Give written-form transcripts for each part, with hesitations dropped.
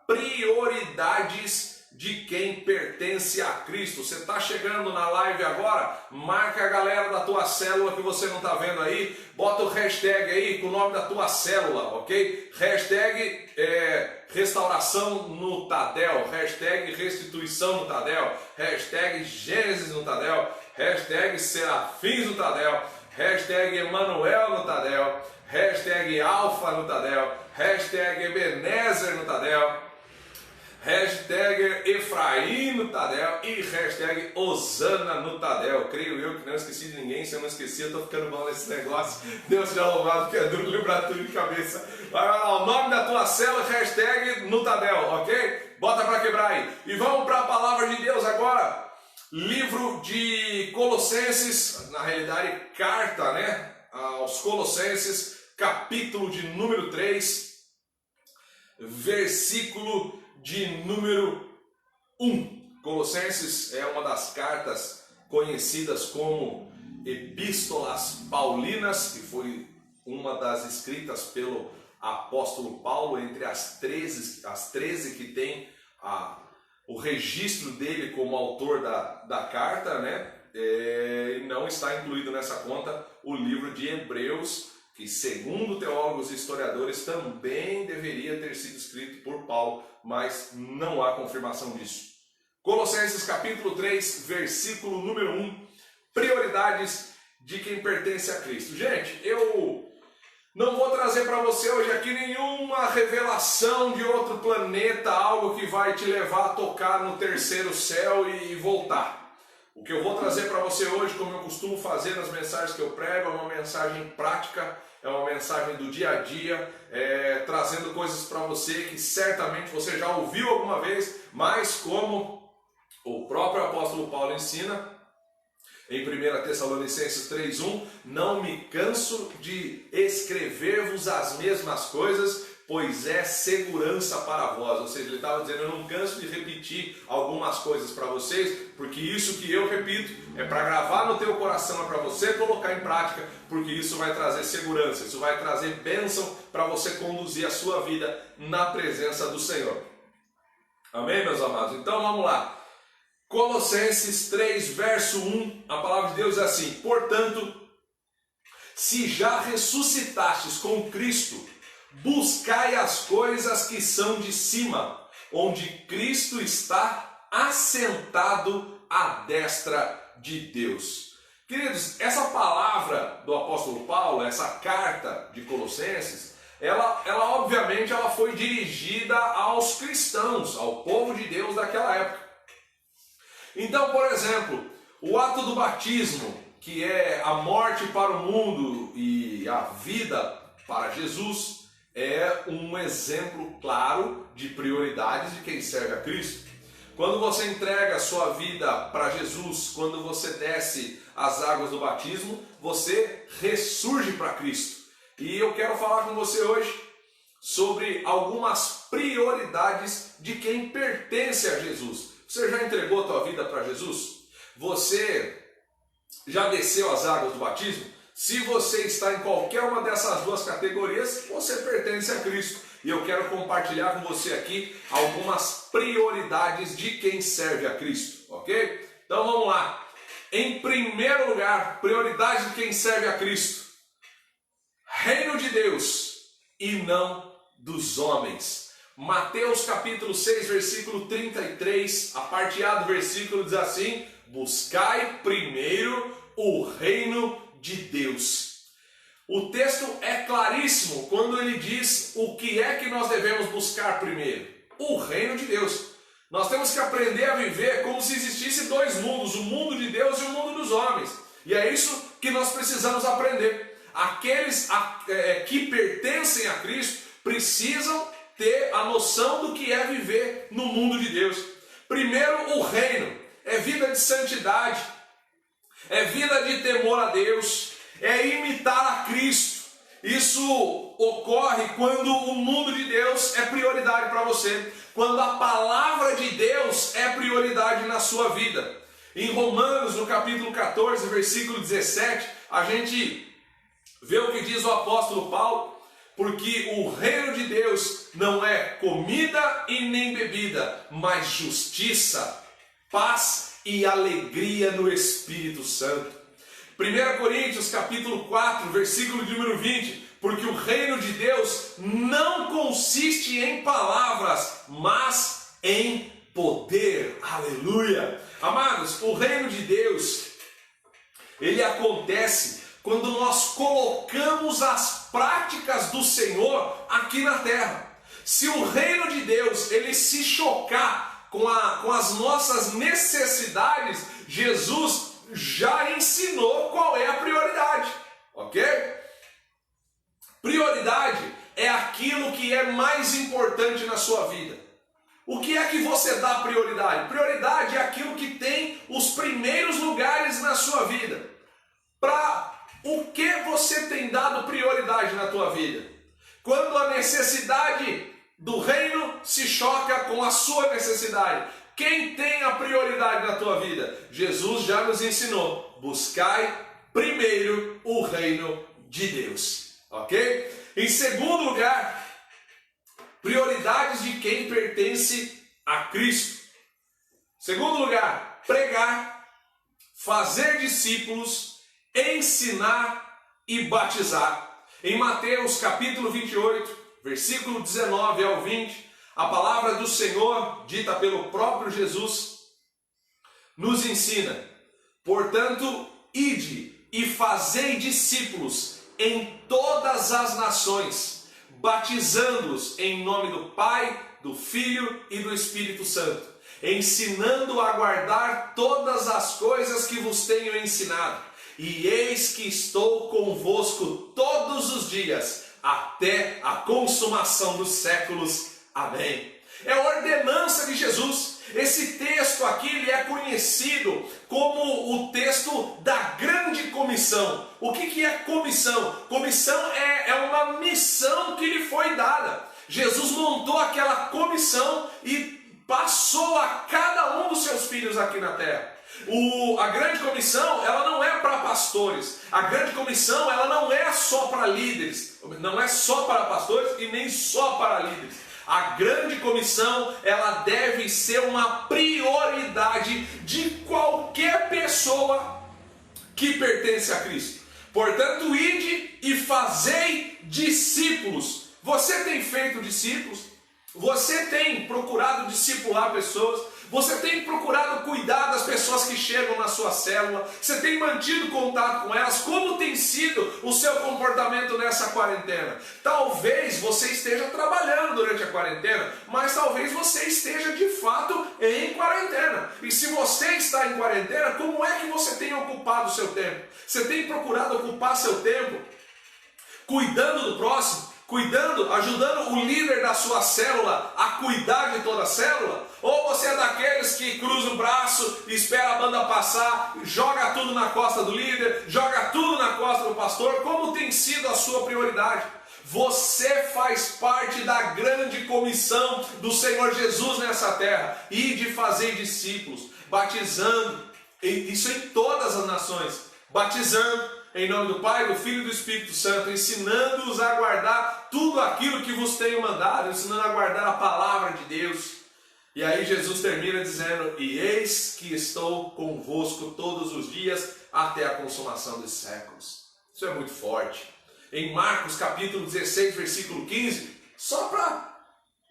prioridades de quem pertence a Cristo. Você está chegando na live agora? Marca a galera da tua célula que você não está vendo aí. Bota o hashtag aí com o nome da tua célula, ok? Hashtag restauração no Tadel. Hashtag restituição no Tadel. Hashtag Gênesis no Tadel. Hashtag Serafins no Tadel. Hashtag Emanuel no Tadel. Hashtag Alfa no Tadel. Hashtag Ebenezer no Tadel. Hashtag Efraim no Tadel e hashtag Osana no Tadel. Creio eu que não esqueci de ninguém. Se eu não esqueci, eu tô ficando mal nesse negócio. Deus seja louvado, que é duro lembrar tudo de cabeça. Vai lá, o nome da tua célula, hashtag no Tadel, ok? Bota pra quebrar aí. E vamos para a palavra de Deus agora. Livro de Colossenses, na realidade carta, né, aos Colossenses, capítulo de número 3, versículo de número 1. Colossenses é uma das cartas conhecidas como Epístolas Paulinas, que foi uma das escritas pelo apóstolo Paulo, entre as 13 que tem o registro dele como autor da carta, né? Não está incluído nessa conta o livro de Hebreus, que segundo teólogos e historiadores também deveria ter sido escrito por Paulo, mas não há confirmação disso. Colossenses capítulo 3, versículo número 1, prioridades de quem pertence a Cristo. Gente, eu não vou trazer para você hoje aqui nenhuma revelação de outro planeta, algo que vai te levar a tocar no terceiro céu e voltar. O que eu vou trazer para você hoje, como eu costumo fazer nas mensagens que eu prego, é uma mensagem prática, é uma mensagem do dia a dia, trazendo coisas para você que certamente você já ouviu alguma vez, mas como o próprio apóstolo Paulo ensina, em 1 Tessalonicenses 3:1, não me canso de escrever-vos as mesmas coisas, pois é segurança para vós. Ou seja, ele estava dizendo, eu não canso de repetir algumas coisas para vocês, porque isso que eu repito é para gravar no teu coração, é para você colocar em prática, porque isso vai trazer segurança, isso vai trazer bênção para você conduzir a sua vida na presença do Senhor. Amém, meus amados? Então vamos lá. Colossenses 3, verso 1, a palavra de Deus é assim: portanto, se já ressuscitastes com Cristo, buscai as coisas que são de cima, onde Cristo está assentado à destra de Deus. Queridos, essa palavra do apóstolo Paulo, essa carta de Colossenses, ela obviamente foi dirigida aos cristãos, ao povo de Deus daquela época. Então, por exemplo, o ato do batismo, que é a morte para o mundo e a vida para Jesus, é um exemplo claro de prioridades de quem serve a Cristo. Quando você entrega a sua vida para Jesus, quando você desce as águas do batismo, você ressurge para Cristo. E eu quero falar com você hoje sobre algumas prioridades de quem pertence a Jesus. Você já entregou a tua vida para Jesus? Você já desceu as águas do batismo? Se você está em qualquer uma dessas duas categorias, você pertence a Cristo. E eu quero compartilhar com você aqui algumas prioridades de quem serve a Cristo, ok? Então vamos lá. Em primeiro lugar, prioridade de quem serve a Cristo: reino de Deus e não dos homens. Mateus capítulo 6, versículo 33, a parte A do versículo diz assim: buscai primeiro o reino de Deus. O texto é claríssimo quando ele diz o que é que nós devemos buscar primeiro: o reino de Deus. Nós temos que aprender a viver como se existissem dois mundos, o mundo de Deus e o mundo dos homens. E é isso que nós precisamos aprender. Aqueles que pertencem a Cristo precisam ter a noção do que é viver no mundo de Deus. Primeiro, o reino é vida de santidade, é vida de temor a Deus, é imitar a Cristo. Isso ocorre quando o mundo de Deus é prioridade para você, quando a palavra de Deus é prioridade na sua vida. Em Romanos, no capítulo 14, versículo 17, a gente vê o que diz o apóstolo Paulo: Porque o reino de Deus não é comida e nem bebida, mas justiça, paz e alegria no Espírito Santo. 1 Coríntios capítulo 4, versículo de número 20, porque o reino de Deus não consiste em palavras, mas em poder. Aleluia! Amados, o reino de Deus, ele acontece quando nós colocamos as práticas do Senhor aqui na terra. Se o reino de Deus ele se chocar com as nossas necessidades, Jesus já ensinou qual é a prioridade, ok? Prioridade é aquilo que é mais importante na sua vida. O que é que você dá prioridade? Prioridade é aquilo que tem os primeiros lugares na sua vida. Para o que você tem dado prioridade na tua vida? Quando a necessidade do reino se choca com a sua necessidade, quem tem a prioridade na tua vida? Jesus já nos ensinou: buscai primeiro o reino de Deus, ok? Em segundo lugar, prioridades de quem pertence a Cristo. Segundo lugar, pregar, fazer discípulos, ensinar e batizar. Em Mateus capítulo 28, versículo 19 ao 20, a palavra do Senhor, dita pelo próprio Jesus, nos ensina: portanto, ide e fazei discípulos em todas as nações, batizando-os em nome do Pai, do Filho e do Espírito Santo, ensinando a guardar todas as coisas que vos tenho ensinado. E eis que estou convosco todos os dias, até a consumação dos séculos. Amém. É a ordenança de Jesus. Esse texto aqui ele é conhecido como o texto da grande comissão. O que é comissão? Comissão é uma missão que lhe foi dada. Jesus montou aquela comissão e passou a cada um dos seus filhos aqui na terra. A grande comissão, ela não é para pastores. A grande comissão, ela não é só para líderes. Não é só para pastores e nem só para líderes. A grande comissão, ela deve ser uma prioridade de qualquer pessoa que pertence a Cristo. Portanto, ide e fazei discípulos. Você tem feito discípulos? Você tem procurado discipular pessoas? Você tem procurado cuidar das pessoas que chegam na sua célula? Você tem mantido contato com elas? Como tem sido o seu comportamento nessa quarentena? Talvez você esteja trabalhando durante a quarentena, mas talvez você esteja de fato em quarentena. E se você está em quarentena, como é que você tem ocupado o seu tempo? Você tem procurado ocupar seu tempo cuidando do próximo? Ajudando o líder da sua célula a cuidar de toda a célula? Ou você é daqueles que cruza o braço, espera a banda passar, joga tudo na costa do líder, joga tudo na costa do pastor? Como tem sido a sua prioridade? Você faz parte da grande comissão do Senhor Jesus nessa terra, e de fazer discípulos, batizando, isso em todas as nações, batizando em nome do Pai, do Filho e do Espírito Santo, ensinando-os a guardar tudo aquilo que vos tenho mandado, ensinando a guardar a palavra de Deus. E aí Jesus termina dizendo: e eis que estou convosco todos os dias até a consumação dos séculos. Isso é muito forte. Em Marcos capítulo 16, versículo 15, só para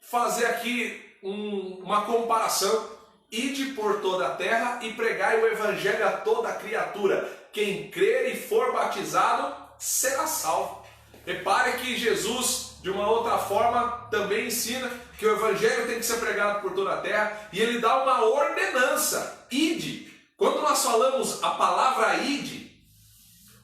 fazer aqui uma comparação: ide por toda a terra e pregai o evangelho a toda criatura. Quem crer e for batizado será salvo. Repare que Jesus, de uma outra forma, também ensina que o evangelho tem que ser pregado por toda a terra, e ele dá uma ordenança: ide. Quando nós falamos a palavra ide,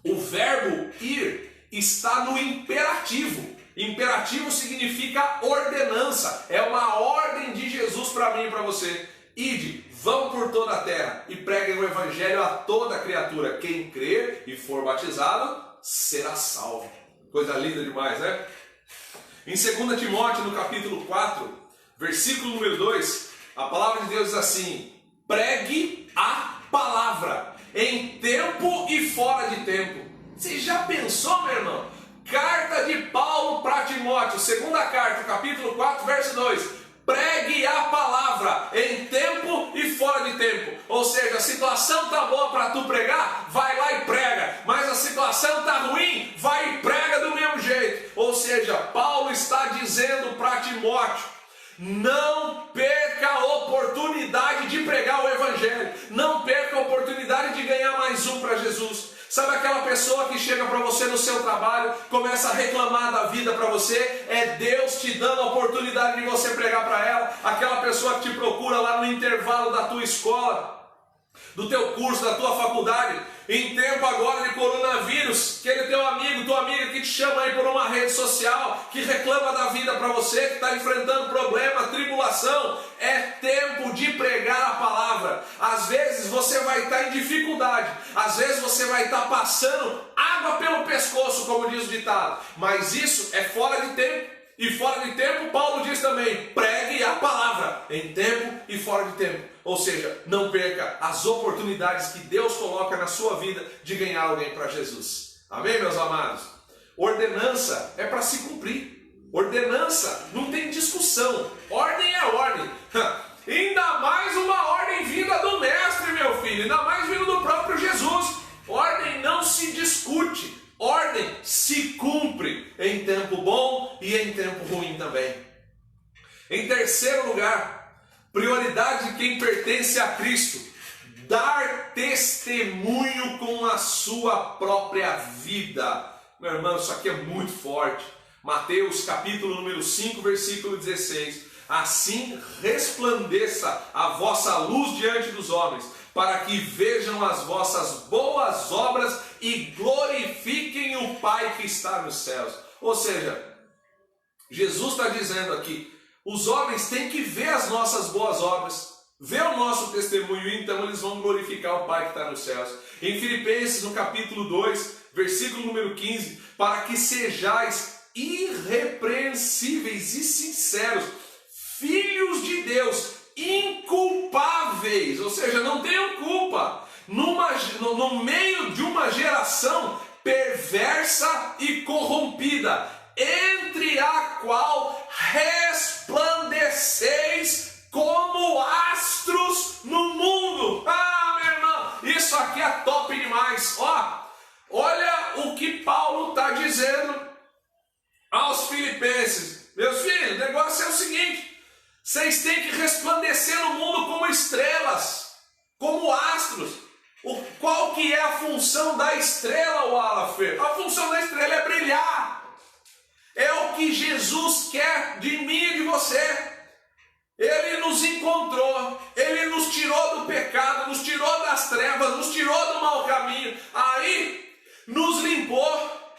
o verbo ir está no imperativo. Imperativo significa ordenança, é uma ordem de Jesus para mim e para você. Ide, vão por toda a terra e preguem o evangelho a toda criatura. Quem crer e for batizado será salvo. Coisa linda demais, né? Em 2 Timóteo, no capítulo 4, versículo número 2, a palavra de Deus diz assim: pregue a palavra em tempo e fora de tempo. Você já pensou, meu irmão? Carta de Paulo para Timóteo, segunda carta, capítulo 4, verso 2. Pregue a palavra em tempo e fora de tempo. Ou seja, a situação está boa para tu pregar, vai lá e prega. Mas a situação está ruim, vai e prega do mesmo jeito. Ou seja, Paulo está dizendo para Timóteo: não perca a oportunidade de pregar o evangelho. Não perca a oportunidade de ganhar mais um para Jesus. Sabe aquela pessoa que chega para você no seu trabalho, começa a reclamar da vida para você? É Deus te dando a oportunidade de você pregar para ela. Aquela pessoa que te procura lá no intervalo da tua escola, do teu curso, da tua faculdade, em tempo agora de coronavírus, aquele teu amigo, tua amiga que te chama aí por uma rede social, que reclama da vida para você, que está enfrentando problema, tribulação. É tempo de pregar a palavra. Às vezes você vai estar em dificuldade, às vezes você vai estar passando água pelo pescoço, como diz o ditado, mas isso é fora de tempo. E fora de tempo, Paulo diz também: pregue a palavra em tempo e fora de tempo. Ou seja, não perca as oportunidades que Deus coloca na sua vida de ganhar alguém para Jesus. Amém, meus amados? Ordenança é para se cumprir. Ordenança não tem discussão. Ordem é ordem. Ainda mais uma ordem vinda do mestre, meu filho. Ainda mais vindo do próprio Jesus. Ordem não se discute. Ordem se cumpre em tempo bom e em tempo ruim também. Em terceiro lugar, prioridade de quem pertence a Cristo: dar testemunho com a sua própria vida. Meu irmão, isso aqui é muito forte. Mateus capítulo número 5, versículo 16. Assim resplandeça a vossa luz diante dos homens, para que vejam as vossas boas obras e glorifiquem o Pai que está nos céus. Ou seja, Jesus está dizendo aqui, os homens têm que ver as nossas boas obras, ver o nosso testemunho, e então eles vão glorificar o Pai que está nos céus. Em Filipenses, no capítulo 2, versículo número 15, para que sejais irrepreensíveis e sinceros, filhos de Deus, inculpáveis, ou seja, não tenham culpa, no meio de uma geração perversa e corrompida, entre a qual resplandeceis como astros no mundo. Ah, meu irmão, isso aqui é top demais. Olha o que Paulo está dizendo aos filipenses. Meus filhos, o negócio é o seguinte: vocês têm que resplandecer no mundo como estrelas, como astros. Qual que é a função da estrela, Wallace? A função da estrela é brilhar. É o que Jesus quer de mim e de você. Ele nos encontrou, Ele nos tirou do pecado, nos tirou das trevas, nos tirou do mau caminho. Aí nos limpou,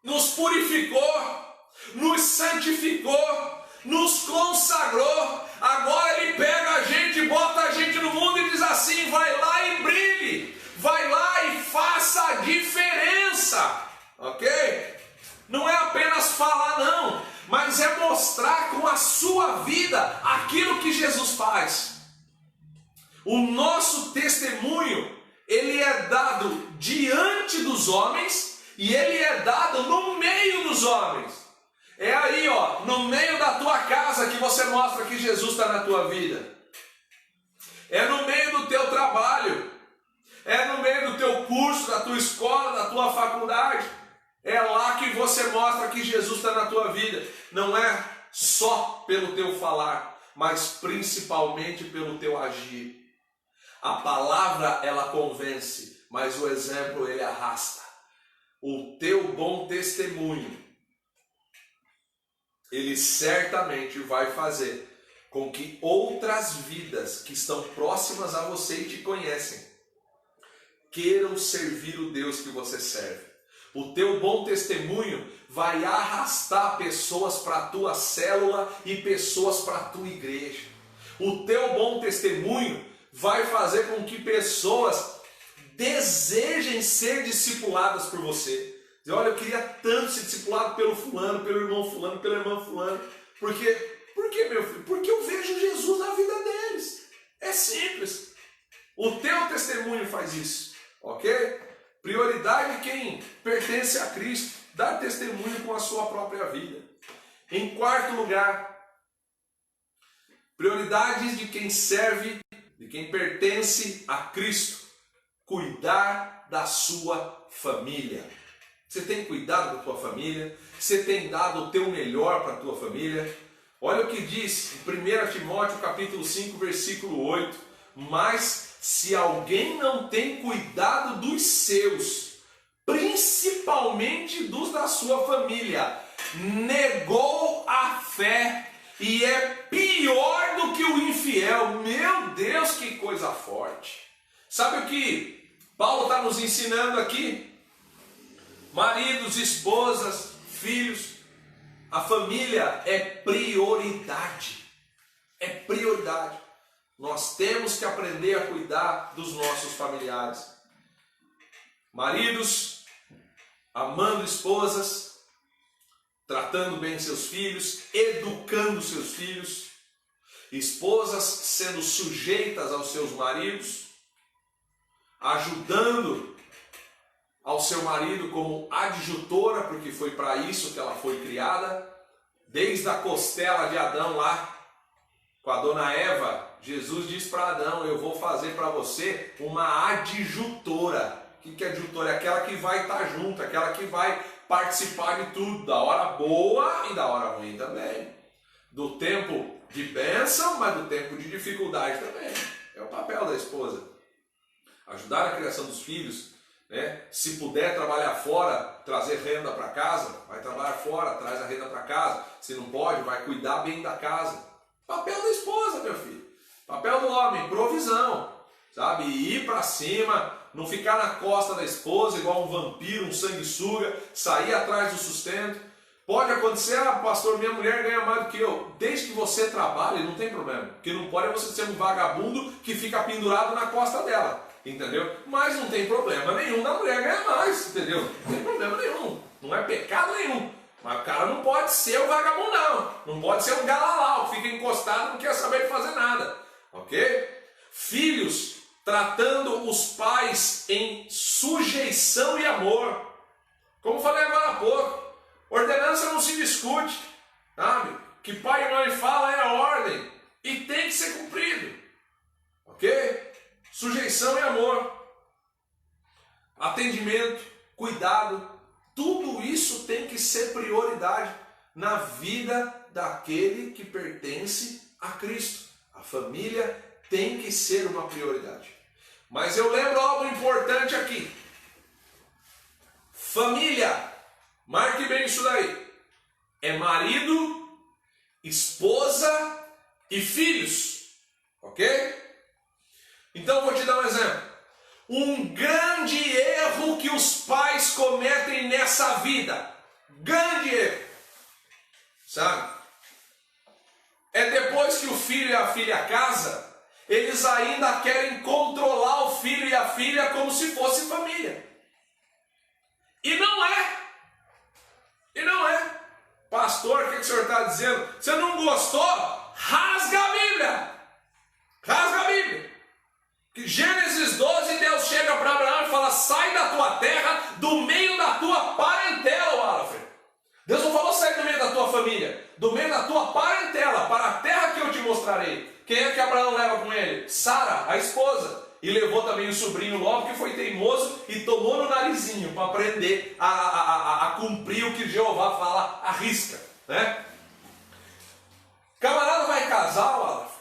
nos purificou, nos santificou, nos consagrou. Agora Ele pega a gente, bota a gente no mundo e diz assim: vai lá e brilhe, vai lá e faça a diferença, ok? Não é apenas falar não, mas é mostrar com a sua vida aquilo que Jesus faz. O nosso testemunho, ele é dado diante dos homens e ele é dado no meio dos homens. É aí, no meio da tua casa que você mostra que Jesus está na tua vida. É no meio do teu trabalho. É no meio do teu curso, da tua escola, da tua faculdade. É lá que você mostra que Jesus está na tua vida. Não é só pelo teu falar, mas principalmente pelo teu agir. A palavra, ela convence, mas o exemplo, ele arrasta. O teu bom testemunho, ele certamente vai fazer com que outras vidas que estão próximas a você e te conhecem, queiram servir o Deus que você serve. O teu bom testemunho vai arrastar pessoas para a tua célula e pessoas para a tua igreja. O teu bom testemunho vai fazer com que pessoas desejem ser discipuladas por você. Diz: olha, eu queria tanto ser discipulado pelo fulano, pelo irmão fulano, pela irmã fulano. Por quê, meu filho? Porque eu vejo Jesus na vida deles. É simples. O teu testemunho faz isso, ok? Prioridade prioridade de quem pertence a Cristo, dar testemunho com a sua própria vida. Em quarto lugar, prioridades de quem serve, de quem pertence a Cristo, cuidar da sua família. Você tem cuidado da tua família? Você tem dado o teu melhor para a tua família? Olha o que diz em 1 Timóteo capítulo 5, versículo 8. Mas se alguém não tem cuidado dos seus, principalmente dos da sua família, negou a fé e é pior do que o infiel. Meu Deus, que coisa forte! Sabe o que Paulo está nos ensinando aqui? Maridos, esposas, filhos, a família é prioridade. É prioridade. Nós temos que aprender a cuidar dos nossos familiares. Maridos, amando esposas, tratando bem seus filhos, educando seus filhos. Esposas sendo sujeitas aos seus maridos, ajudando ao seu marido como adjutora, porque foi para isso que ela foi criada. Desde a costela de Adão lá, com a dona Eva, Jesus diz para Adão: eu vou fazer para você uma adjutora. O que é adjutora? É aquela que vai estar junto, aquela que vai participar de tudo, da hora boa e da hora ruim também. Do tempo de bênção, mas do tempo de dificuldade também. É o papel da esposa. Ajudar a criação dos filhos, né? Se puder trabalhar fora, trazer renda para casa, vai trabalhar fora, traz a renda para casa. Se não pode, vai cuidar bem da casa. Papel da esposa, meu filho. Papel do homem, provisão, sabe? Ir para cima, não ficar na costa da esposa igual um vampiro, um sanguessuga, sair atrás do sustento. Pode acontecer: pastor, minha mulher ganha mais do que eu. Desde que você trabalhe, não tem problema. O que não pode é você ser um vagabundo que fica pendurado na costa dela. Entendeu? Mas não tem problema nenhum da mulher ganhar mais, entendeu? Não tem problema nenhum, não é pecado nenhum. Mas o cara não pode ser um vagabundão, não pode ser um galalau que fica encostado e não quer saber de fazer nada, ok? Filhos, tratando os pais em sujeição e amor. Como falei agora há pouco, ordenança não se discute, sabe? Que pai e mãe fala é ordem e tem que ser cumprido, ok? Sujeição e amor, atendimento, cuidado, tudo isso tem que ser prioridade na vida daquele que pertence a Cristo. A família tem que ser uma prioridade. Mas eu lembro algo importante aqui. Família, marque bem isso daí. É marido, esposa e filhos, ok? Então vou te dar um exemplo. Um grande erro que os pais cometem nessa vida, grande erro, sabe? É depois que o filho e a filha casam, eles ainda querem controlar o filho e a filha como se fosse família. E não é. E não é. Pastor, o que o senhor está dizendo? Você não gostou? Rasga a Bíblia. Rasga a Bíblia. Que Gênesis 12, Deus chega para Abraão e fala: sai da tua terra, do meio da tua parentela, Alfred. Deus não falou sair do meio da tua família, do meio da tua parentela, para a terra que eu te mostrarei. Quem é que Abraão leva com ele? Sara, a esposa. E levou também o sobrinho Ló, que foi teimoso e tomou no narizinho para aprender a cumprir o que Jeová fala à risca, né? Camarada vai casar, Alfred.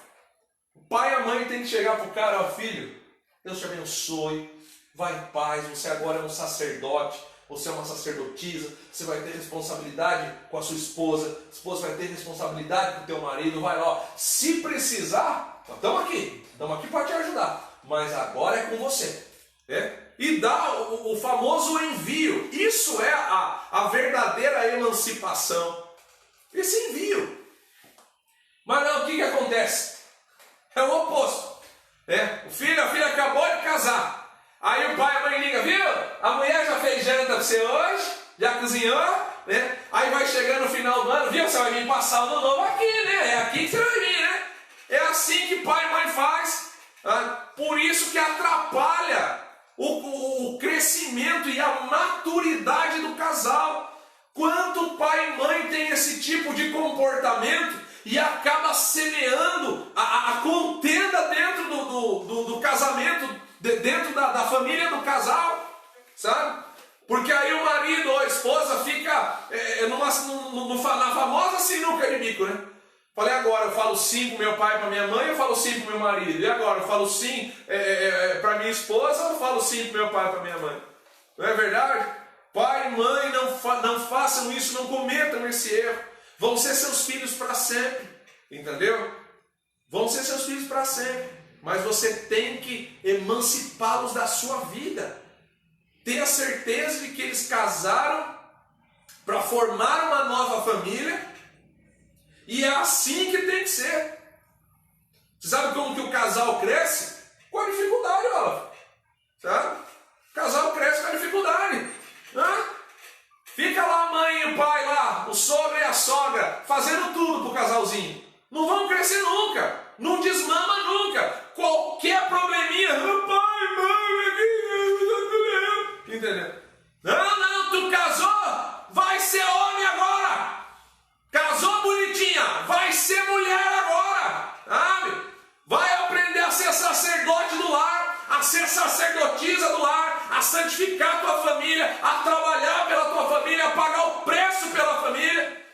O pai e a mãe tem que chegar para o cara: ó, filho, Deus te abençoe, vai em paz, você agora é um sacerdote, você é uma sacerdotisa, você vai ter responsabilidade com a sua esposa, a esposa vai ter responsabilidade com o teu marido, vai lá, ó, se precisar, estamos aqui para te ajudar, mas agora é com você, né? E dá o famoso envio. Isso é a verdadeira emancipação, esse envio. Mas não, o que acontece? É o oposto, né? O filho, a filha acabou de casar. Aí o pai e a mãe ligam: viu? A mulher já fez janta para você hoje, já cozinhou, né? Aí vai chegando no final do ano: viu? Você vai vir passar o ano novo aqui, né? É aqui que você vai vir, né? É assim que pai e mãe faz. Tá? Por isso que atrapalha o crescimento crescimento e a maturidade do casal. Quanto pai e mãe tem esse tipo de comportamento e acaba semeando a contenda dentro do casamento, dentro da família do casal, sabe? Porque aí o marido ou a esposa fica na famosa sinuca de bico, né? Falei, agora eu falo sim pro meu pai e pra minha mãe, eu falo sim pro meu marido. E agora eu falo sim pra minha esposa, eu falo sim pro meu pai e pra minha mãe. Não é verdade? Pai e mãe, não façam isso, não cometam esse erro. Vão ser seus filhos para sempre, entendeu? Vão ser seus filhos para sempre. Mas você tem que emancipá-los da sua vida. Tenha certeza de que eles casaram para formar uma nova família. E é assim que tem que ser. Você sabe como que o casal cresce? Com a dificuldade, ó. Sabe? O casal cresce com a dificuldade. Fica lá a mãe e o pai lá, o sogro e a sogra, fazendo tudo pro casalzinho. Não vão crescer nunca. Não desmama nunca. Qualquer probleminha, pai, mãe, entendeu? Não, tu casou, vai ser homem agora. Casou bonitinha, vai ser mulher agora, sabe? Vai aprender a ser sacerdote do lar, a ser sacerdotisa do lar, a santificar a tua família, a trabalhar pela tua família, a pagar o preço pela família.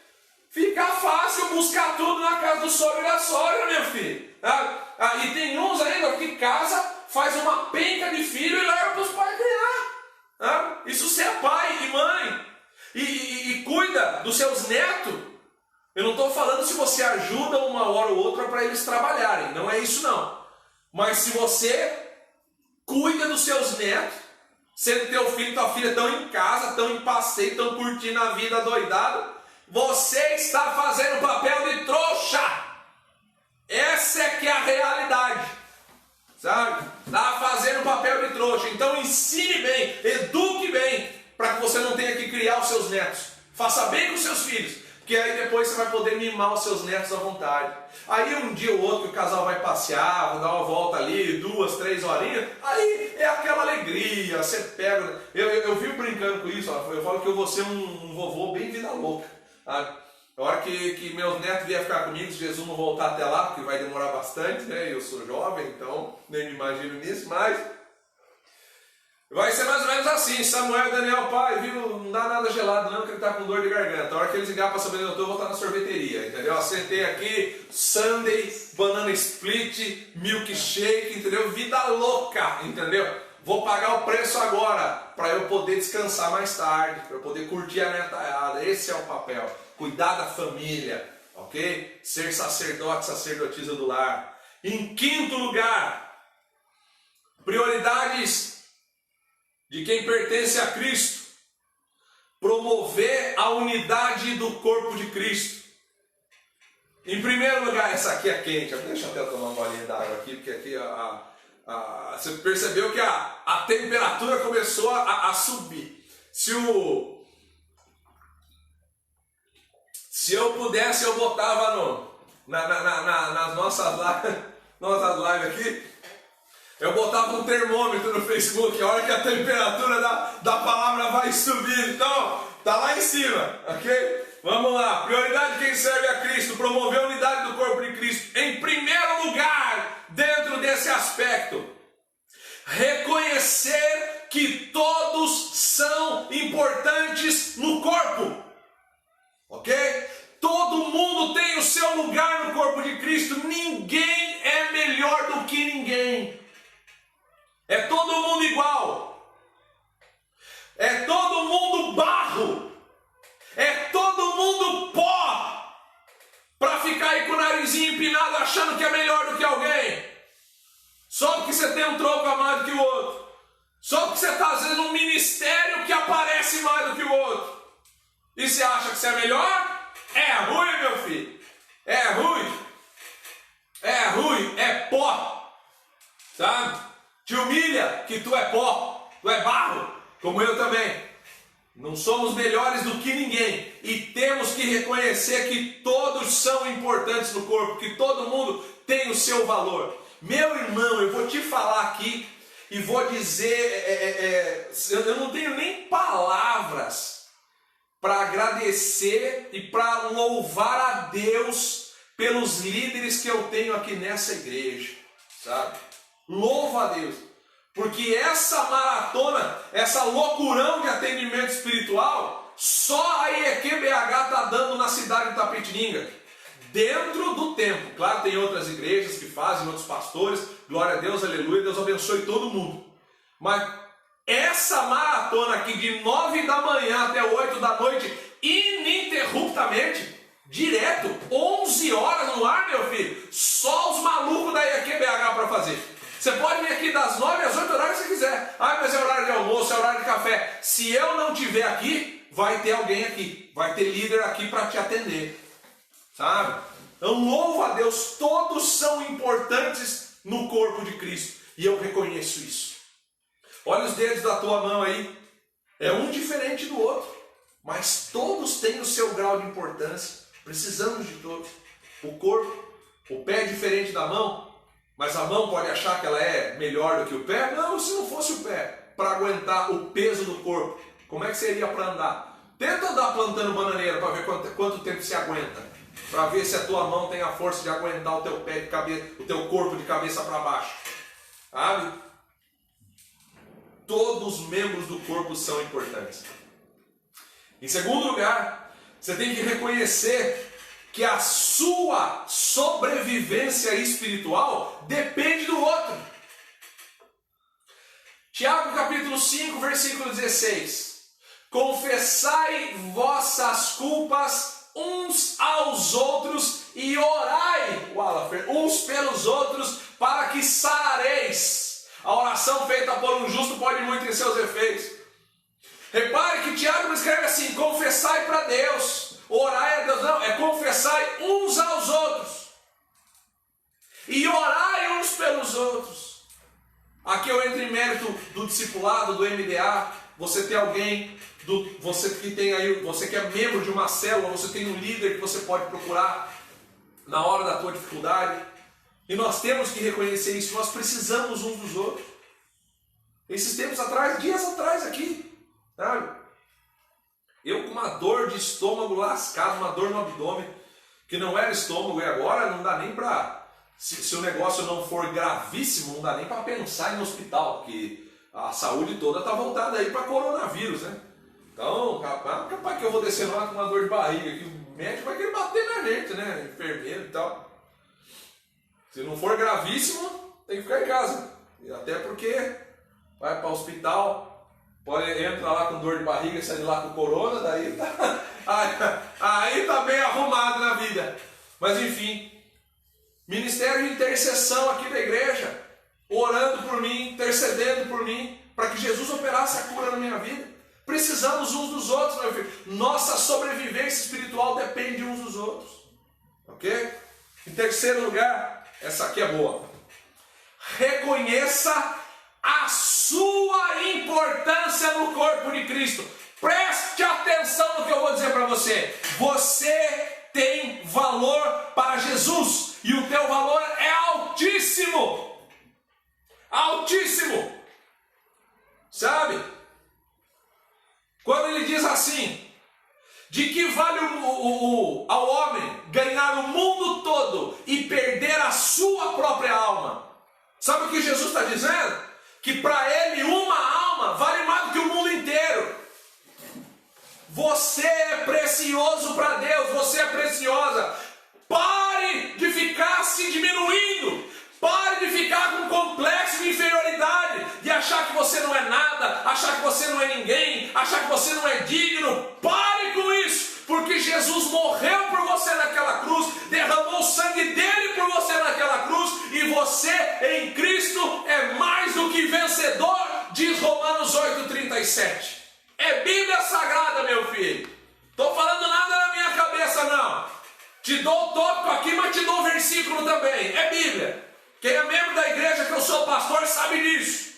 Fica fácil buscar tudo na casa do sogro e da sogra, meu filho. E tem uns ainda que casa, faz uma penca de filho e leva para os pais criar. Isso se é pai e mãe. E cuida dos seus netos. Eu não estou falando se você ajuda uma hora ou outra para eles trabalharem, não é isso não. Mas se você cuida dos seus netos, sendo teu filho e tua filha estão em casa, estão em passeio, estão curtindo a vida doidada, você está fazendo o papel de trouxa. Essa é que é a realidade, sabe? Está fazendo o papel de trouxa. Então ensine bem, eduque bem, para que você não tenha que criar os seus netos. Faça bem com os seus filhos. Que aí depois você vai poder mimar os seus netos à vontade. Aí um dia ou outro que o casal vai passear, vai dar uma volta ali, 2, 3 horinhas, aí é aquela alegria, você pega... Eu vivo brincando com isso, ó, eu falo que eu vou ser um vovô bem vida louca. Sabe? A hora que meus netos vierem ficar comigo, se Jesus não voltar até lá, porque vai demorar bastante, né? Eu sou jovem, então nem me imagino nisso, mas... vai ser mais ou menos assim, Samuel e Daniel, pai, viu, não dá nada gelado não, que ele está com dor de garganta. A hora que eles ligar para saber onde eu estou, eu vou estar na sorveteria, entendeu? Eu sentei aqui, sundae, banana split, milkshake, entendeu? Vida louca, entendeu? Vou pagar o preço agora, para eu poder descansar mais tarde, para eu poder curtir a netada. Esse é o papel, cuidar da família, ok? Ser sacerdote, sacerdotisa do lar. Em quinto lugar, prioridades de quem pertence a Cristo, promover a unidade do corpo de Cristo. Em primeiro lugar, essa aqui é quente, deixa eu até tomar uma bolinha d'água aqui, porque aqui você percebeu que a temperatura começou a subir. Se eu pudesse, eu botava nas nossas lives aqui, eu botava um termômetro no Facebook, a hora que a temperatura da palavra vai subir. Então, tá lá em cima, ok? Vamos lá. Prioridade de quem serve a Cristo, promover a unidade do corpo de Cristo. Em primeiro lugar, dentro desse aspecto, reconhecer que todos são importantes no corpo, ok? Todo mundo tem o seu lugar no corpo de Cristo. Ninguém é melhor do que ninguém. É todo mundo igual. É todo mundo barro. É todo mundo pó. Para ficar aí com o narizinho empinado achando que é melhor do que alguém. Só porque você tem um tronco a mais do que o outro. Só porque você está às vezes num ministério que aparece mais do que o outro. E você acha que você é melhor? É ruim, meu filho. É ruim. É ruim. É pó. Sabe? Te humilha que tu é pó, tu é barro, como eu também. Não somos melhores do que ninguém. E temos que reconhecer que todos são importantes no corpo, que todo mundo tem o seu valor. Meu irmão, eu vou te falar aqui e vou dizer, eu não tenho nem palavras para agradecer e para louvar a Deus pelos líderes que eu tenho aqui nessa igreja, sabe? Louvo a Deus, porque essa maratona, essa loucurão de atendimento espiritual, só a IEQ BH está dando na cidade de Itapetininga, dentro do tempo. Claro, tem outras igrejas que fazem, outros pastores, glória a Deus, aleluia, Deus abençoe todo mundo. Mas essa maratona aqui de 9 da manhã até 8 da noite, ininterruptamente, direto, 11 horas no ar, meu filho, só os malucos da IEQ BH para fazer. Você pode vir aqui das 9 às 8 horas que você quiser. Ah, mas é horário de almoço, é horário de café. Se eu não estiver aqui, vai ter alguém aqui, vai ter líder aqui para te atender. Sabe? Então louvo a Deus, todos são importantes no corpo de Cristo. E eu reconheço isso. Olha os dedos da tua mão aí. É um diferente do outro. Mas todos têm o seu grau de importância. Precisamos de todos. O corpo, o pé é diferente da mão. Mas a mão pode achar que ela é melhor do que o pé? Não, se não fosse o pé, para aguentar o peso do corpo, como é que seria para andar? Tenta andar plantando bananeira para ver quanto tempo se aguenta. Para ver se a tua mão tem a força de aguentar o teu pé de cabeça, o teu corpo de cabeça para baixo. Sabe? Todos os membros do corpo são importantes. Em segundo lugar, você tem que reconhecer que a sua sobrevivência espiritual depende do outro. Tiago capítulo 5, versículo 16. Confessai vossas culpas uns aos outros e orai, uns pelos outros, para que sarareis. A oração feita por um justo pode muito em seus efeitos. Repare que Tiago não escreve assim, confessai para Deus. Orai a Deus, não, é confessai uns aos outros. E orai uns pelos outros. Aqui eu entro em mérito do discipulado, do MDA. Você tem alguém, você que tem aí, você que é membro de uma célula, você tem um líder que você pode procurar na hora da tua dificuldade. E nós temos que reconhecer isso, nós precisamos uns dos outros. Esses tempos atrás, dias atrás aqui, sabe? Eu com uma dor de estômago lascado, uma dor no abdômen, que não era estômago, e agora não dá nem para, se o negócio não for gravíssimo, não dá nem para pensar em hospital, porque a saúde toda está voltada aí para coronavírus, né? Então, capaz que eu vou descer lá com uma dor de barriga, que o médico vai querer bater na gente, né? Enfermeiro e tal. Se não for gravíssimo, tem que ficar em casa. Até porque vai para o hospital, entra lá com dor de barriga, sai de lá com corona, daí aí tá bem arrumado na vida. Mas enfim, ministério de intercessão aqui da igreja, orando por mim, intercedendo por mim, para que Jesus operasse a cura na minha vida. Precisamos uns dos outros, meu filho. Nossa sobrevivência espiritual depende uns dos outros. Ok? Em terceiro lugar, essa aqui é boa. Reconheça a sua importância no corpo de Cristo. Preste atenção no que eu vou dizer para você. Você tem valor para Jesus e o teu valor é altíssimo. Altíssimo. Sabe? Quando ele diz assim, de que vale ao homem ganhar o mundo todo e perder a sua própria alma? Sabe o que Jesus está dizendo? Que para ele uma alma vale mais do que o mundo inteiro. Você é precioso para Deus, você é preciosa. Pare de ficar se diminuindo. Pare de ficar com complexo de inferioridade, de achar que você não é nada, achar que você não é ninguém, achar que você não é digno. Pare com isso, porque Jesus morreu por você naquela cruz, derramou o sangue dele por você naquela cruz, e você em Cristo é mais do que vencedor, diz Romanos 8,37. É Bíblia Sagrada, meu filho. Estou falando nada na minha cabeça, não. Te dou o tópico aqui, mas te dou o versículo também. É Bíblia. Quem é membro da igreja que eu sou pastor sabe disso.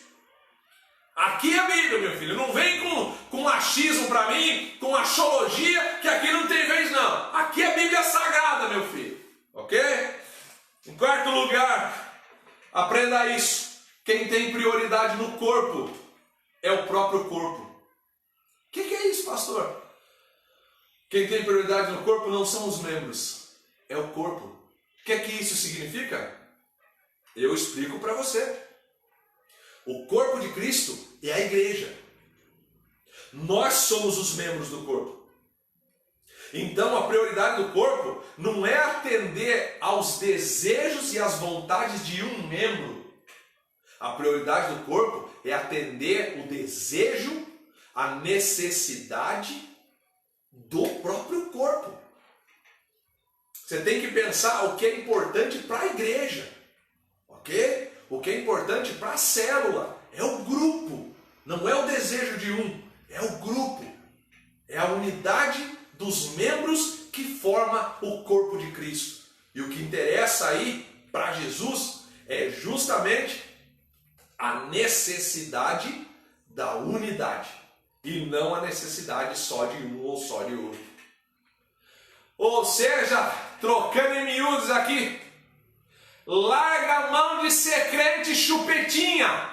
Aqui é Bíblia, meu filho. Não vem com achismo para mim, com achologia, que aqui não tem vez não. Aqui é Bíblia Sagrada, meu filho. Ok? Em quarto lugar, aprenda isso. Quem tem prioridade no corpo é o próprio corpo. O que é isso, pastor? Quem tem prioridade no corpo não são os membros, é o corpo. O que isso significa? Eu explico para você. O corpo de Cristo é a igreja. Nós somos os membros do corpo. Então a prioridade do corpo não é atender aos desejos e às vontades de um membro. A prioridade do corpo é atender o desejo, a necessidade do próprio corpo. Você tem que pensar o que é importante para a igreja, ok? O que é importante para a célula é o grupo, não é o desejo de um, é o grupo, é a unidade dos membros que forma o corpo de Cristo. E o que interessa aí para Jesus é justamente a necessidade da unidade e não a necessidade só de um ou só de outro. Ou seja, trocando em miúdos aqui, larga a mão de ser crente chupetinha.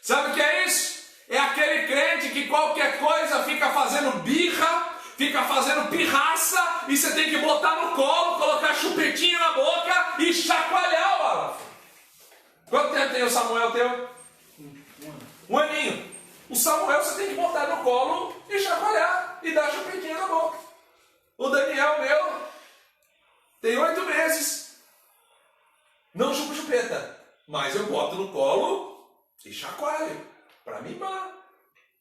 Sabe o que é isso? É aquele crente que qualquer coisa fica fazendo birra, fica fazendo pirraça, e você tem que botar no colo, colocar chupetinha na boca e chacoalhar, ó. Quanto tempo tem o Samuel teu? Um aninho. O Samuel você tem que botar no colo e chacoalhar e dar chupetinha na boca. O Daniel meu tem 8 meses. Não chupo chupeta, mas eu boto no colo e chacoalho para mimar,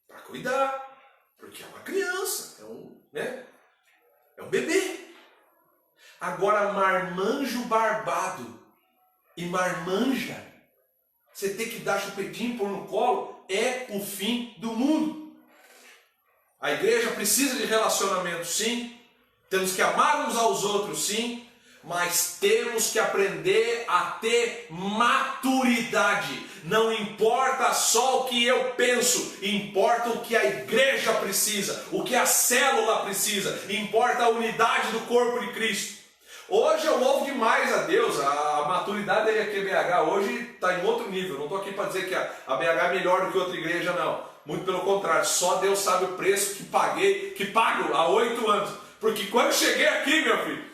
para cuidar, porque é uma criança, é um bebê. Agora marmanjo barbado e marmanja, você tem que dar chupetinho e pôr no colo, é o fim do mundo. A igreja precisa de relacionamento, sim. Temos que amar uns aos outros, sim. Mas temos que aprender a ter maturidade. Não importa só o que eu penso, importa o que a igreja precisa, o que a célula precisa, importa a unidade do corpo de Cristo. Hoje eu louvo demais a Deus, a maturidade da EQBH hoje está em outro nível. Não estou aqui para dizer que a BH é melhor do que outra igreja, não. Muito pelo contrário, só Deus sabe o preço que pago há 8 anos. Porque quando cheguei aqui, meu filho,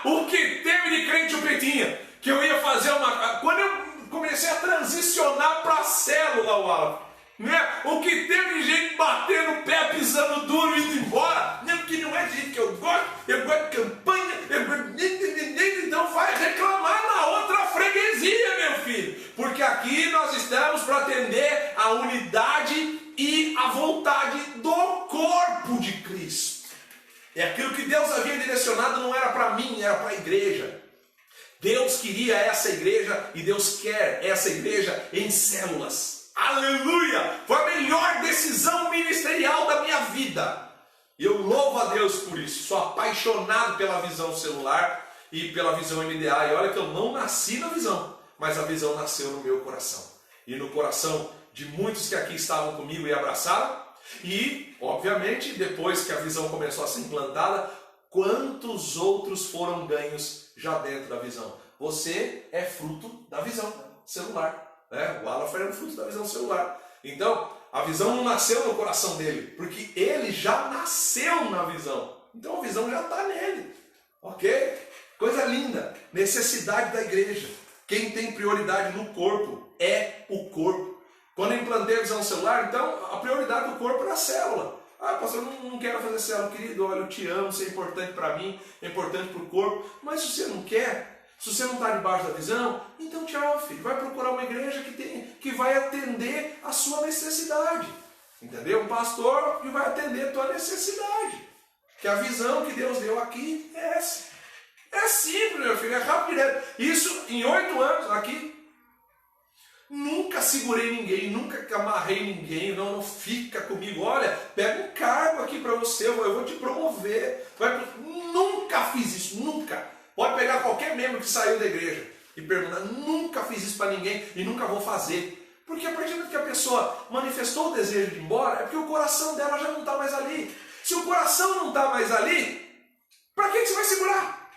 o que teve de crente chupetinha, que eu ia fazer uma... Quando eu comecei a transicionar para a célula, o que teve de gente batendo o pé, pisando duro e indo embora, que não é de gente que eu gosto de campanha, então vai reclamar na outra freguesia, meu filho, porque aqui nós estamos para atender a unidade e a vontade do corpo de Cristo. É aquilo que Deus havia direcionado, não era para mim, era para a igreja. Deus queria essa igreja e Deus quer essa igreja em células. Aleluia! Foi a melhor decisão ministerial da minha vida. E eu louvo a Deus por isso. Sou apaixonado pela visão celular e pela visão MDA. E olha que eu não nasci na visão, mas a visão nasceu no meu coração. E no coração de muitos que aqui estavam comigo e abraçaram. E, obviamente, depois que a visão começou a ser implantada, quantos outros foram ganhos já dentro da visão? Você é fruto da visão celular, né? O Alan era fruto da visão celular. Então, a visão não nasceu no coração dele, porque ele já nasceu na visão. Então, a visão já está nele, ok? Coisa linda, necessidade da igreja. Quem tem prioridade no corpo é o corpo. Quando eu implantei a visão celular, então a prioridade do corpo era a célula. Pastor, eu não quero fazer célula, querido, olha, eu te amo, isso é importante para mim, é importante para o corpo, mas se você não quer, se você não está debaixo da visão, então tchau, filho, vai procurar uma igreja que vai atender a sua necessidade, entendeu? Um pastor que vai atender a tua necessidade, que a visão que Deus deu aqui é essa. É simples, meu filho, é rápido, isso em 8 anos aqui. Nunca segurei ninguém, nunca amarrei ninguém, não fica comigo, olha, pega um cargo aqui para você, eu vou te promover. Nunca fiz isso, nunca. Pode pegar qualquer membro que saiu da igreja e perguntar, nunca fiz isso para ninguém e nunca vou fazer. Porque a partir do que a pessoa manifestou o desejo de ir embora, é porque o coração dela já não está mais ali. Se o coração não está mais ali, para que você vai segurar?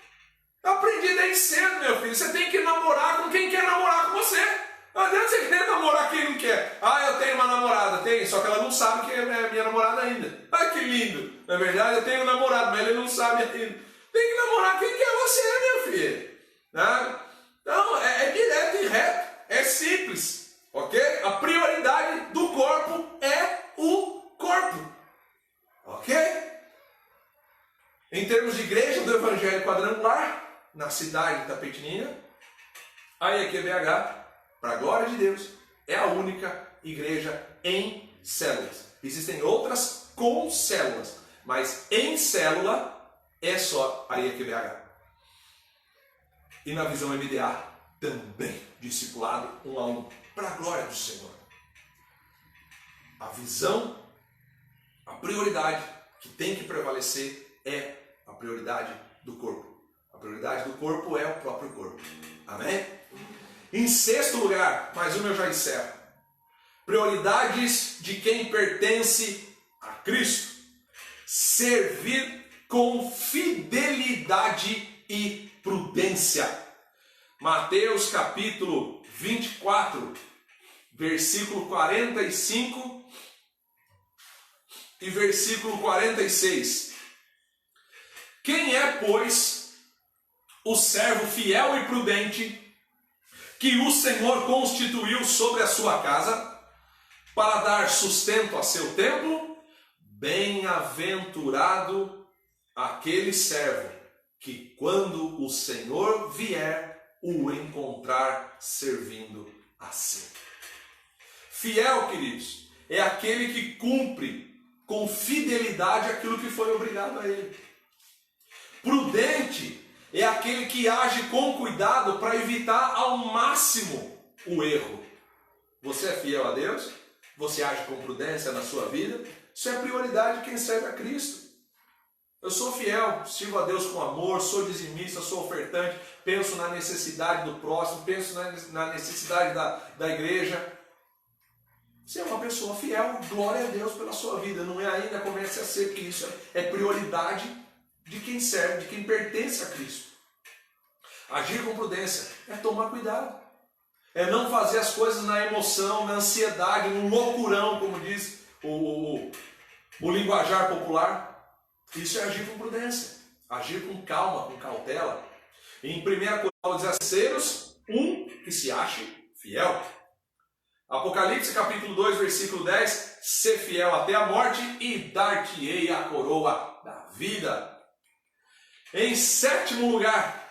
Eu aprendi desde cedo, meu filho, você tem que namorar com quem quer namorar com você. Não adianta você não sabe que é minha namorada ainda. Ah, que lindo! Na verdade, eu tenho um namorado, mas ele não sabe ainda. Tem que namorar quem quer você, minha filha. Né? Então, é direto e reto. É simples. Ok? A prioridade do corpo é o corpo. Ok? Em termos de igreja do Evangelho Quadrangular, na cidade de Itapetininga, a IEQBH, para a glória de Deus, é a única igreja em células. Existem outras com células, mas em célula é só a IEQBH. E na visão MDA também, discipulado 1 a 1, para a glória do Senhor. A visão, a prioridade que tem que prevalecer é a prioridade do corpo. A prioridade do corpo é o próprio corpo. Amém? Em sexto lugar, mais uma eu já encerro. Prioridades de quem pertence a Cristo. Servir com fidelidade e prudência. Mateus capítulo 24, versículo 45 e versículo 46. Quem é, pois, o servo fiel e prudente que o Senhor constituiu sobre a sua casa para dar sustento a seu templo? Bem-aventurado aquele servo que, quando o Senhor vier, o encontrar servindo assim. Fiel, queridos, é aquele que cumpre com fidelidade aquilo que foi obrigado a ele. Prudente é aquele que age com cuidado para evitar ao máximo o erro. Você é fiel a Deus? Você age com prudência na sua vida? Isso é a prioridade de quem serve a Cristo. Eu sou fiel, sirvo a Deus com amor, sou dizimista, sou ofertante, penso na necessidade do próximo, penso na necessidade da igreja. Você é uma pessoa fiel, glória a Deus pela sua vida. Não é ainda, comece a ser, porque isso é prioridade de quem serve, de quem pertence a Cristo. Agir com prudência é tomar cuidado. É não fazer as coisas na emoção, na ansiedade, no loucurão, como diz o linguajar popular. Isso é agir com prudência, agir com calma, com cautela. Em 1 Coríntios 16, que se ache fiel. Apocalipse capítulo 2, versículo 10, ser fiel até a morte e dar-te-ei a coroa da vida. Em sétimo lugar,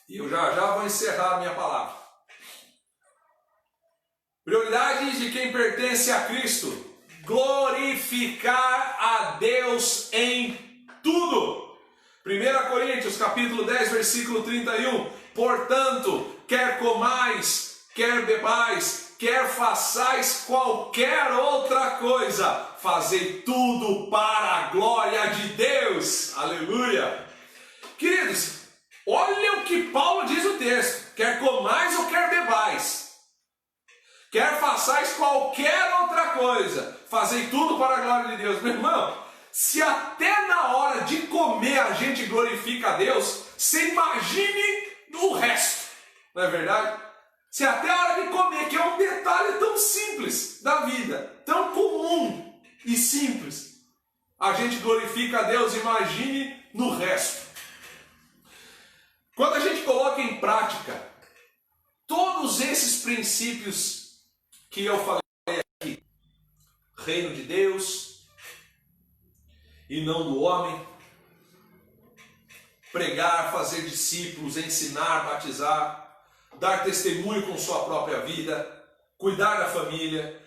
e eu já vou encerrar a minha palavra. Prioridades de quem pertence a Cristo. Glorificar a Deus em tudo. 1 Coríntios capítulo 10, versículo 31. Portanto, quer comais, quer bebais, quer façais qualquer outra coisa, fazei tudo para a glória de Deus. Aleluia. Queridos, olha o que Paulo diz no texto. Quer comais ou quer bebais, quer façais qualquer outra coisa, fazei tudo para a glória de Deus. Meu irmão, se até na hora de comer a gente glorifica a Deus, você imagine o resto, não é verdade? Se até a hora de comer, que é um detalhe tão simples da vida, tão comum e simples, a gente glorifica a Deus, imagine no resto. Quando a gente coloca em prática todos esses princípios que eu falei aqui, reino de Deus e não do homem, pregar, fazer discípulos, ensinar, batizar, dar testemunho com sua própria vida, cuidar da família,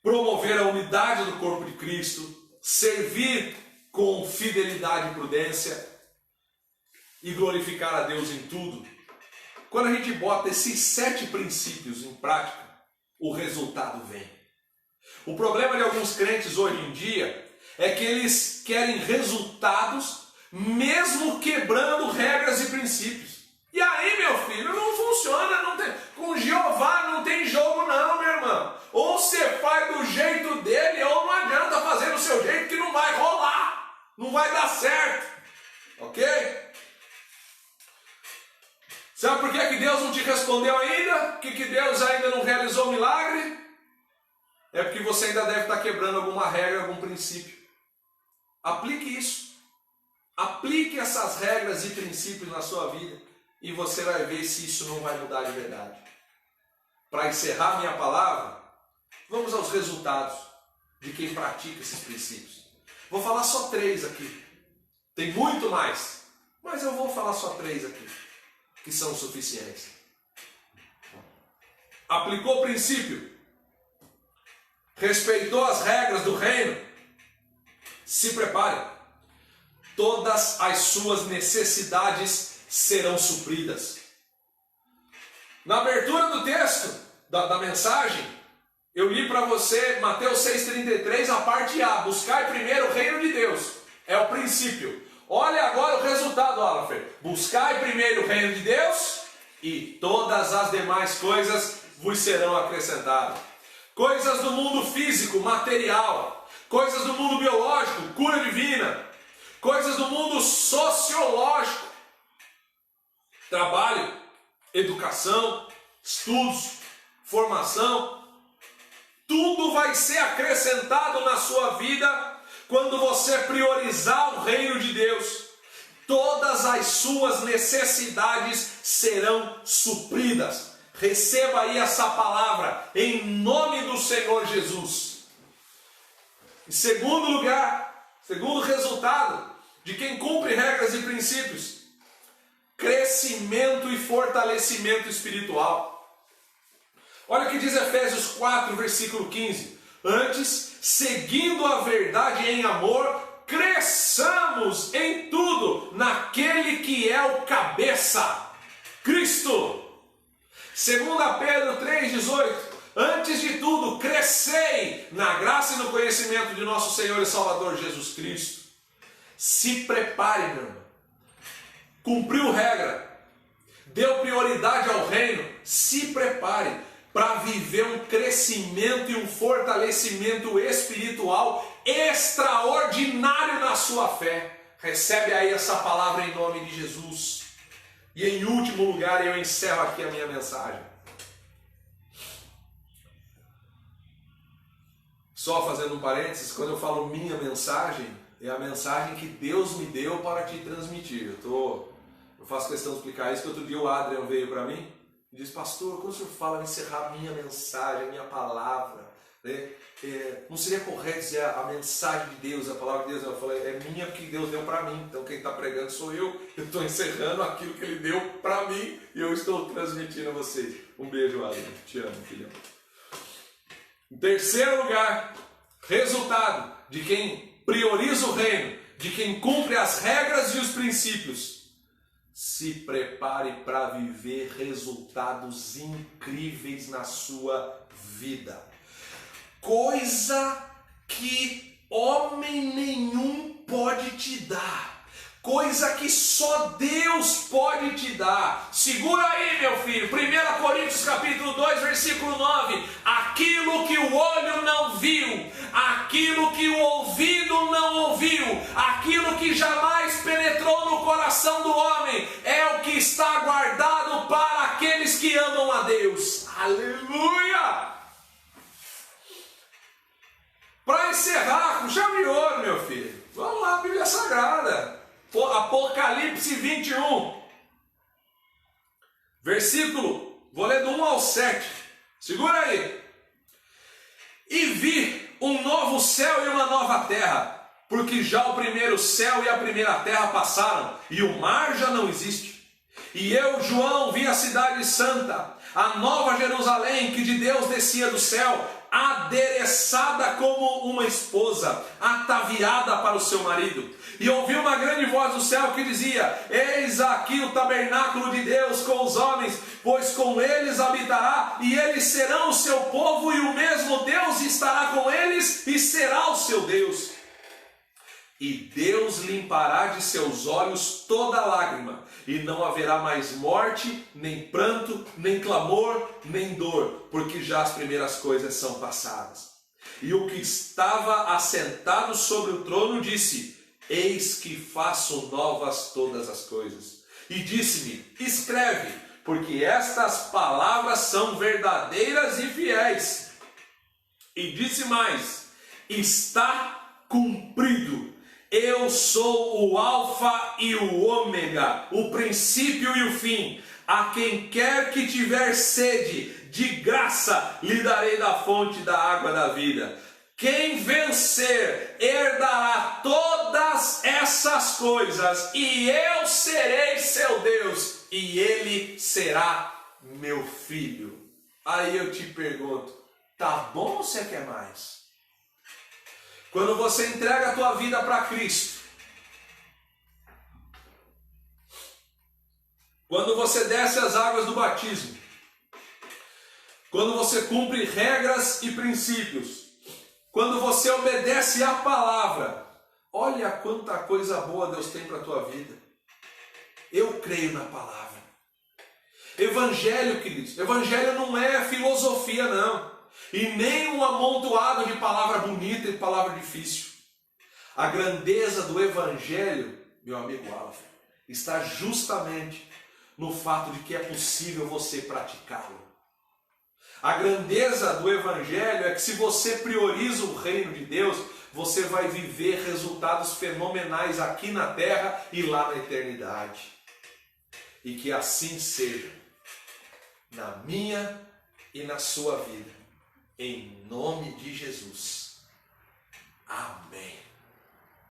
promover a unidade do corpo de Cristo, servir com fidelidade e prudência e glorificar a Deus em tudo. Quando a gente bota esses 7 princípios em prática, o resultado vem. O problema de alguns crentes hoje em dia é que eles querem resultados mesmo quebrando regras e princípios. E aí, meu filho, não funciona, não tem, com Jeová não tem jogo não, meu irmão. Ou você faz do jeito dele, ou não adianta fazer do seu jeito que não vai rolar, não vai dar certo, ok? Sabe por que Deus não te respondeu ainda? Que Deus ainda não realizou o milagre? é porque você ainda deve estar quebrando alguma regra, algum princípio. Aplique isso. Aplique essas regras e princípios na sua vida e você vai ver se isso não vai mudar de verdade. Para encerrar minha palavra, vamos aos resultados de quem pratica esses princípios. Vou falar só 3 aqui. Tem muito mais, mas eu vou falar só 3 aqui, que são suficientes. Aplicou o princípio, respeitou as regras do reino, se prepare. Todas as suas necessidades serão supridas. Na abertura do texto, da mensagem, eu li para você Mateus 6,33, a parte A. Buscai primeiro o reino de Deus. É o princípio. Olha agora o resultado, Alafer. Buscai primeiro o reino de Deus e todas as demais coisas vos serão acrescentadas. Coisas do mundo físico, material. Coisas do mundo biológico, cura divina. Coisas do mundo sociológico. Trabalho, educação, estudos, formação. Tudo vai ser acrescentado na sua vida quando você priorizar o reino de Deus. Todas as suas necessidades serão supridas. Receba aí essa palavra em nome do Senhor Jesus. Em segundo lugar, segundo resultado de quem cumpre regras e princípios, crescimento e fortalecimento espiritual. Olha o que diz Efésios 4, versículo 15. Antes, seguindo a verdade em amor, cresçamos em tudo naquele que é o cabeça, Cristo. 2 Pedro 3,18. Antes de tudo, crescei na graça e no conhecimento de nosso Senhor e Salvador Jesus Cristo. Se prepare, meu irmão. Cumpriu regra, deu prioridade ao reino, se prepare para viver um crescimento e um fortalecimento espiritual extraordinário na sua fé. Recebe aí essa palavra em nome de Jesus. E em último lugar, eu encerro aqui a minha mensagem. Só fazendo um parênteses, quando eu falo minha mensagem, é a mensagem que Deus me deu para te transmitir. Eu faço questão de explicar isso, que outro dia o Adrian veio para mim e disse: pastor, quando o senhor fala em encerrar minha mensagem, minha palavra, né? Não seria correto dizer a mensagem de Deus, a palavra de Deus? Eu falei, é minha porque Deus deu para mim, então quem está pregando sou eu estou encerrando aquilo que Ele deu para mim e eu estou transmitindo a vocês. Um beijo, Adrian, te amo, filhão. Em terceiro lugar, resultado de quem prioriza o reino, de quem cumpre as regras e os princípios. Se prepare para viver resultados incríveis na sua vida. Coisa que homem nenhum pode te dar. Coisa que só Deus pode te dar. Segura aí, meu filho. 1 Coríntios capítulo 2, versículo 9. Aquilo que o olho não viu, aquilo que o ouvido não ouviu, aquilo que jamais penetrou no coração do homem, é o que está guardado para aqueles que amam a Deus. Aleluia! Para encerrar com chave de ouro, meu filho. Vamos lá, Bíblia Sagrada. Apocalipse 21, versículo, vou ler do 1 ao 7, segura aí. E vi um novo céu e uma nova terra, porque já o primeiro céu e a primeira terra passaram, e o mar já não existe. E eu, João, vi a cidade santa, a nova Jerusalém, que de Deus descia do céu, adereçada como uma esposa, ataviada para o seu marido. E ouvi uma grande voz do céu que dizia: eis aqui o tabernáculo de Deus com os homens, pois com eles habitará, e eles serão o seu povo, e o mesmo Deus estará com eles, e será o seu Deus. E Deus limpará de seus olhos toda lágrima, e não haverá mais morte, nem pranto, nem clamor, nem dor, porque já as primeiras coisas são passadas. E o que estava assentado sobre o trono disse: eis que faço novas todas as coisas. E disse-me: escreve, porque estas palavras são verdadeiras e fiéis. E disse mais: está cumprido. Eu sou o Alfa e o Ômega, o princípio e o fim. A quem quer que tiver sede, de graça lhe darei da fonte da água da vida. Quem vencer herdará todas essas coisas, e eu serei seu Deus, e ele será meu filho. Aí eu te pergunto, tá bom ou você quer mais? Quando você entrega a tua vida para Cristo, quando você desce as águas do batismo, quando você cumpre regras e princípios, quando você obedece à palavra, olha quanta coisa boa Deus tem para a tua vida. Eu creio na palavra. Evangelho, queridos, evangelho não é filosofia, não. E nem um amontoado de palavra bonita e palavra difícil. A grandeza do evangelho, meu amigo Alfa, está justamente no fato de que é possível você praticá-lo. A grandeza do evangelho é que se você prioriza o reino de Deus, você vai viver resultados fenomenais aqui na terra e lá na eternidade. E que assim seja, na minha e na sua vida. Em nome de Jesus. Amém.